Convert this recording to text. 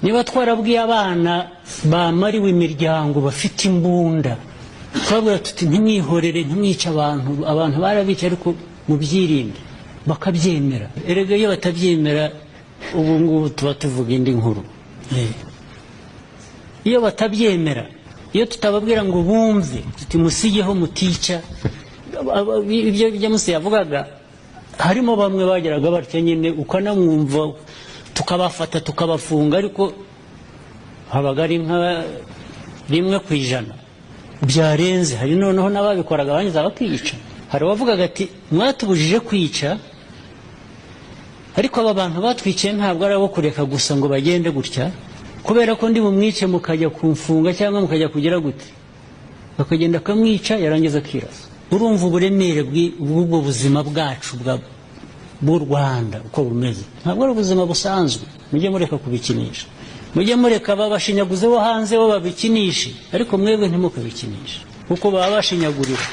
niba twarabwiye abana bamariwe imiryango bafite imbunda twabwira tuti ntimwihorere ntimwice abantu barabica ariko mubyirinde bakabyemera erega iyo batabyemera ubu ngubu tuba tuvuga indi nkuru iyo batabyemera iyo tutababwira ngo bumve tuti musigeho mutica ibyo James yavugaga harimo bamwe bageraga batya nyine ukanamwumva tukabafata tukabafunga ariko habaga ari nka 1% byarenze hari noneho n'ababikoraga bangiza bakica hari wavugaga ati mwatubujije kwica ariko aba bantu batwiciye ntabwo ari abo kureka gusa ngo bagende gutya kubera ko ndi mumwice mukajya kumfunga cyangwa mukajya kugira gute bakagenda kamwica yarangiza kirasa urumva uburemere bw'ubwo buzima bwacu bw'u Rwanda uko bumeze ntabwo ari ubuzima busanzwe mujye mureka kubikinisha mujye mureka babashinyaguze bo hanze bo babikinishe ariko mwebwe ntimukabikinishe kuko baba bashinyagurira